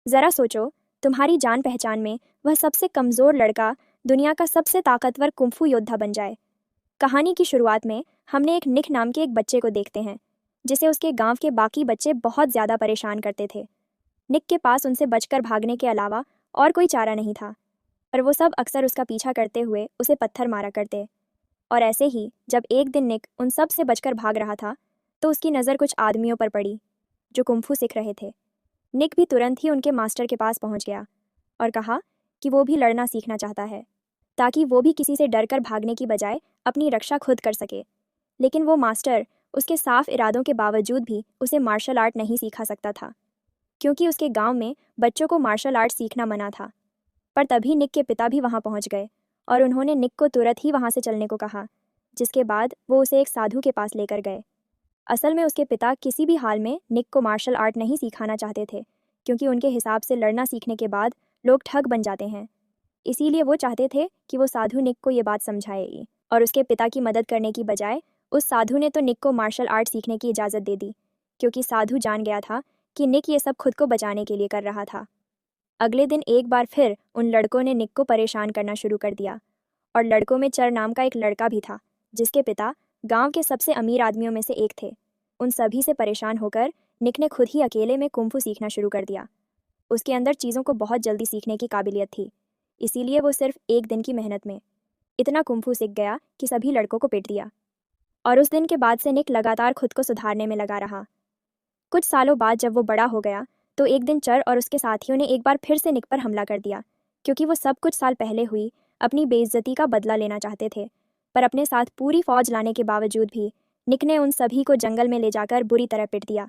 ज़रा सोचो, तुम्हारी जान पहचान में वह सबसे कमज़ोर लड़का दुनिया का सबसे ताकतवर कुंफू योद्धा बन जाए। कहानी की शुरुआत में हमने एक निक नाम के एक बच्चे को देखते हैं, जिसे उसके गांव के बाकी बच्चे बहुत ज़्यादा परेशान करते थे। निक के पास उनसे बचकर भागने के अलावा और कोई चारा नहीं था, पर वो सब अक्सर उसका पीछा करते हुए उसे पत्थर मारा करते। और ऐसे ही जब एक दिन निक उन सब से बचकर भाग रहा था, तो उसकी नज़र कुछ आदमियों पर पड़ी जो कुंफू सीख रहे थे। निक भी तुरंत ही उनके मास्टर के पास पहुंच गया और कहा कि वो भी लड़ना सीखना चाहता है, ताकि वो भी किसी से डरकर भागने की बजाय अपनी रक्षा खुद कर सके। लेकिन वो मास्टर उसके साफ इरादों के बावजूद भी उसे मार्शल आर्ट नहीं सिखा सकता था, क्योंकि उसके गांव में बच्चों को मार्शल आर्ट सीखना मना था। पर तभी निक के पिता भी वहां पहुंच गए और उन्होंने निक को तुरंत ही वहां से चलने को कहा, जिसके बाद वो उसे एक साधु के पास लेकर गए। असल में उसके पिता किसी भी हाल में निक को मार्शल आर्ट नहीं सिखाना चाहते थे, क्योंकि उनके हिसाब से लड़ना सीखने के बाद लोग ठग बन जाते हैं। इसीलिए वो चाहते थे कि वो साधु निक को ये बात समझाए, और उसके पिता की मदद करने की बजाय उस साधु ने तो निक को मार्शल आर्ट सीखने की इजाज़त दे दी, क्योंकि साधु जान गया था कि निक ये सब खुद को बचाने के लिए कर रहा था। अगले दिन एक बार फिर उन लड़कों ने निक को परेशान करना शुरू कर दिया, और लड़कों में चर नाम का एक लड़का भी था, जिसके पिता गांव के सबसे अमीर आदमियों में से एक थे। उन सभी से परेशान होकर निक ने खुद ही अकेले में कुंफू सीखना शुरू कर दिया। उसके अंदर चीज़ों को बहुत जल्दी सीखने की काबिलियत थी, इसीलिए वो सिर्फ एक दिन की मेहनत में इतना कुंफू सीख गया कि सभी लड़कों को पीट दिया। और उस दिन के बाद से निक लगातार खुद को सुधारने में लगा रहा। कुछ सालों बाद जब वो बड़ा हो गया, तो एक दिन चर और उसके साथियों ने एक बार फिर से निक पर हमला कर दिया, क्योंकि वो सब कुछ साल पहले हुई अपनी बेइज्जती का बदला लेना चाहते थे। पर अपने साथ पूरी फौज लाने के बावजूद भी निक ने उन सभी को जंगल में ले जाकर बुरी तरह पीट दिया।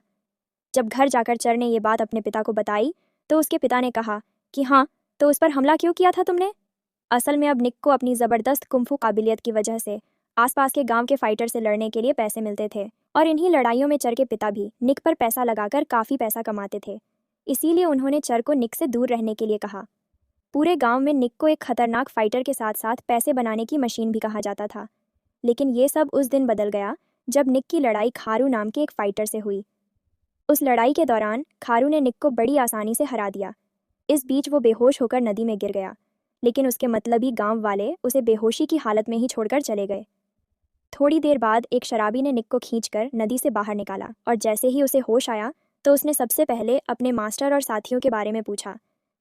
जब घर जाकर चर ने ये बात अपने पिता को बताई, तो उसके पिता ने कहा कि हाँ, तो उस पर हमला क्यों किया था तुमने? असल में अब निक को अपनी ज़बरदस्त कुंफू काबिलियत की वजह से आसपास के गांव के फाइटर से लड़ने के लिए पैसे मिलते थे, और इन्हीं लड़ाइयों में चर के पिता भी निक पर पैसा लगाकर काफ़ी पैसा कमाते थे। इसीलिए उन्होंने चर को निक से दूर रहने के लिए कहा। पूरे गांव में निक को एक खतरनाक फाइटर के साथ साथ पैसे बनाने की मशीन भी कहा जाता था। लेकिन ये सब उस दिन बदल गया जब निक की लड़ाई खारू नाम के एक फाइटर से हुई। उस लड़ाई के दौरान खारू ने निक को बड़ी आसानी से हरा दिया। इस बीच वो बेहोश होकर नदी में गिर गया, लेकिन उसके मतलबी गांव वाले उसे बेहोशी की हालत में ही छोड़कर चले गए। थोड़ी देर बाद एक शराबी ने निक को खींचकर नदी से बाहर निकाला, और जैसे ही उसे होश आया, तो उसने सबसे पहले अपने मास्टर और साथियों के बारे में पूछा,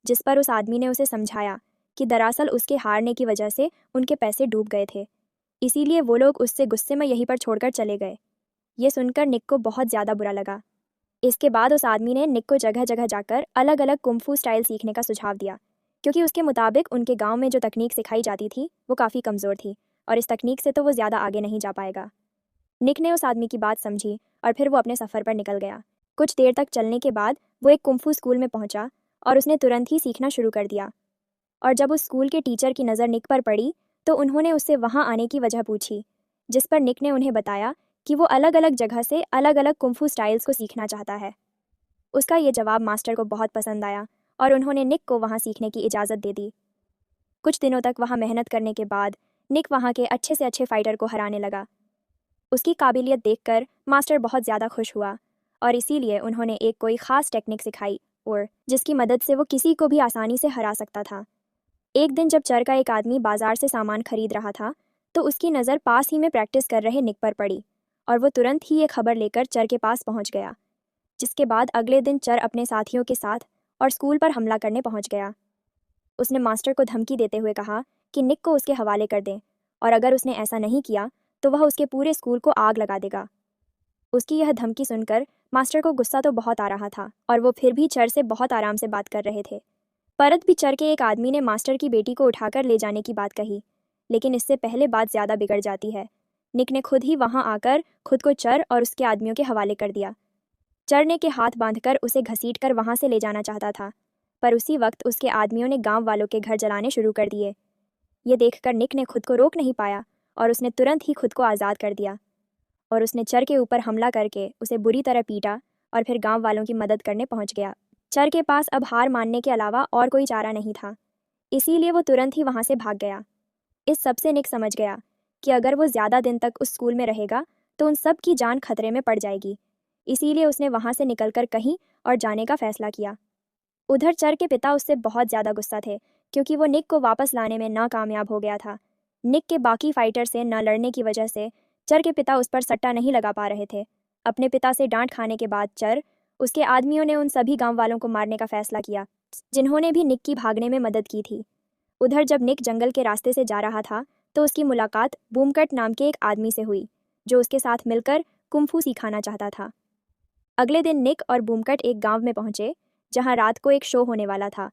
जिस पर उस आदमी ने उसे समझाया कि दरअसल उसके हारने की वजह से उनके पैसे डूब गए थे, इसीलिए वो लोग उससे गुस्से में यहीं पर छोड़कर चले गए। ये सुनकर निक को बहुत ज़्यादा बुरा लगा। इसके बाद उस आदमी ने निक को जगह जगह जाकर अलग अलग कुंफू स्टाइल सीखने का सुझाव दिया, क्योंकि उसके मुताबिक उनके गांव में जो तकनीक सिखाई जाती थी वो काफ़ी कमज़ोर थी, और इस तकनीक से तो वो ज़्यादा आगे नहीं जा पाएगा। निक ने उस आदमी की बात समझी और फिर वो अपने सफ़र पर निकल गया। कुछ देर तक चलने के बाद वो एक कुंफू स्कूल में पहुंचा, और उसने तुरंत ही सीखना शुरू कर दिया। और जब उस स्कूल के टीचर की नज़र निक पर पड़ी, तो उन्होंने उससे वहाँ आने की वजह पूछी, जिस पर निक ने उन्हें बताया कि वो अलग अलग जगह से अलग अलग कुंफू स्टाइल्स को सीखना चाहता है। उसका ये जवाब मास्टर को बहुत पसंद आया, और उन्होंने निक को वहाँ सीखने की इजाज़त दे दी। कुछ दिनों तक वहाँ मेहनत करने के बाद निक वहाँ के अच्छे से अच्छे फाइटर को हराने लगा। उसकी काबिलियत देखकर मास्टर बहुत ज़्यादा खुश हुआ, और इसीलिए उन्होंने एक कोई ख़ास टेक्निक सिखाई, और जिसकी मदद से वो किसी को भी आसानी से हरा सकता था। एक दिन जब चर का एक आदमी बाजार से सामान खरीद रहा था, तो उसकी नज़र पास ही में प्रैक्टिस कर रहे निक पर पड़ी, और वो तुरंत ही ये खबर लेकर चर के पास पहुंच गया। जिसके बाद अगले दिन चर अपने साथियों के साथ और स्कूल पर हमला करने पहुंच गया। उसने मास्टर को धमकी देते हुए कहा कि निक को उसके हवाले कर दें, और अगर उसने ऐसा नहीं किया तो वह उसके पूरे स्कूल को आग लगा देगा। उसकी यह धमकी सुनकर मास्टर को गुस्सा तो बहुत आ रहा था, और वो फिर भी चर से बहुत आराम से बात कर रहे थे। परत भी चर के एक आदमी ने मास्टर की बेटी को उठाकर ले जाने की बात कही, लेकिन इससे पहले बात ज़्यादा बिगड़ जाती है। निक ने खुद ही वहाँ आकर खुद को चर और उसके आदमियों के हवाले कर दिया। चर ने के हाथ बांधकर उसे घसीटकर वहां से ले जाना चाहता था, पर उसी वक्त उसके आदमियों ने गांव वालों के घर जलाने शुरू कर दिए। ये देखकर निक ने खुद को रोक नहीं पाया, और उसने तुरंत ही खुद को आज़ाद कर दिया, और उसने चर के ऊपर हमला करके उसे बुरी तरह पीटा, और फिर गांव वालों की मदद करने पहुंच गया। चर के पास अब हार मानने के अलावा और कोई चारा नहीं था, इसीलिए वो तुरंत ही वहां से भाग गया। इस सबसे निक समझ गया कि अगर वो ज़्यादा दिन तक उस स्कूल में रहेगा तो उन सब की जान खतरे में पड़ जाएगी। इसीलिए उसने वहां से निकलकर कहीं और जाने का फैसला किया। उधर चर के पिता उससे बहुत ज़्यादा गुस्सा थे क्योंकि वो निक को वापस लाने में नाकामयाब हो गया था। निक के बाकी फाइटर से न लड़ने की वजह से चर के पिता उस पर सट्टा नहीं लगा पा रहे थे। अपने पिता से डांट खाने के बाद चर उसके आदमियों ने उन सभी गांव वालों को मारने का फैसला किया जिन्होंने भी निक की भागने में मदद की थी। उधर जब निक जंगल के रास्ते से जा रहा था तो उसकी मुलाकात बूमकट नाम के एक आदमी से हुई जो उसके साथ मिलकर कुंफू सिखाना चाहता था। अगले दिन निक और बूमकट एक गांव में पहुंचे जहां रात को एक शो होने वाला था।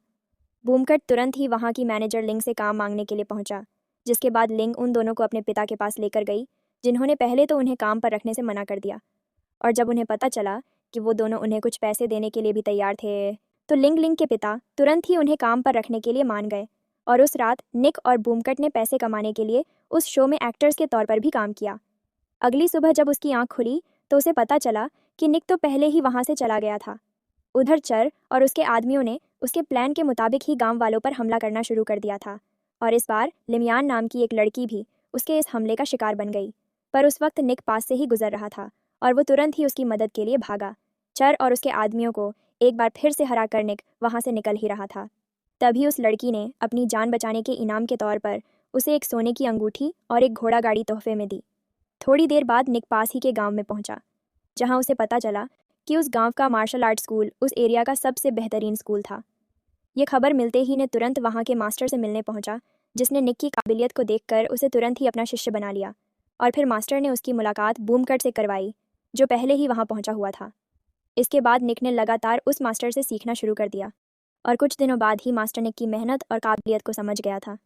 बूमकट तुरंत ही वहां की मैनेजर लिंग से काम मांगने के लिए पहुंचा, जिसके बाद लिंग उन दोनों को अपने पिता के पास लेकर गई जिन्होंने पहले तो उन्हें काम पर रखने से मना कर दिया। और जब उन्हें पता चला कि वो दोनों उन्हें कुछ पैसे देने के लिए भी तैयार थे तो लिंग के पिता तुरंत ही उन्हें काम पर रखने के लिए मान गए। और उस रात निक और बूमकट ने पैसे कमाने के लिए उस शो में एक्टर्स के तौर पर भी काम किया। अगली सुबह जब उसकी आंख खुली तो उसे पता चला कि निक तो पहले ही वहां से चला गया था। उधर चर और उसके आदमियों ने उसके प्लान के मुताबिक ही गांव वालों पर हमला करना शुरू कर दिया था और इस बार लिमियान नाम की एक लड़की भी उसके इस हमले का शिकार बन गई। पर उस वक्त निक पास से ही गुजर रहा था और वो तुरंत ही उसकी मदद के लिए भागा। चर और उसके आदमियों को एक बार फिर से हरा कर निक वहां से निकल ही रहा था। तभी उस लड़की ने अपनी जान बचाने के इनाम के तौर पर उसे एक सोने की अंगूठी और एक घोड़ा गाड़ी तोहफे में दी। थोड़ी देर बाद निक पास ही के गांव में पहुंचा जहां उसे पता चला कि उस गांव का मार्शल आर्ट स्कूल उस एरिया का सबसे बेहतरीन स्कूल था। ये खबर मिलते ही ने तुरंत वहां के मास्टर से मिलने पहुंचा जिसने निक की काबिलियत को देखकर उसे तुरंत ही अपना शिष्य बना लिया। और फिर मास्टर ने उसकी मुलाकात बूमकट से करवाई जो पहले ही वहां पहुंचा हुआ था। इसके बाद निक ने लगातार उस मास्टर से सीखना शुरू कर दिया और कुछ दिनों बाद ही मास्टर निक की मेहनत और काबिलियत को समझ गया था।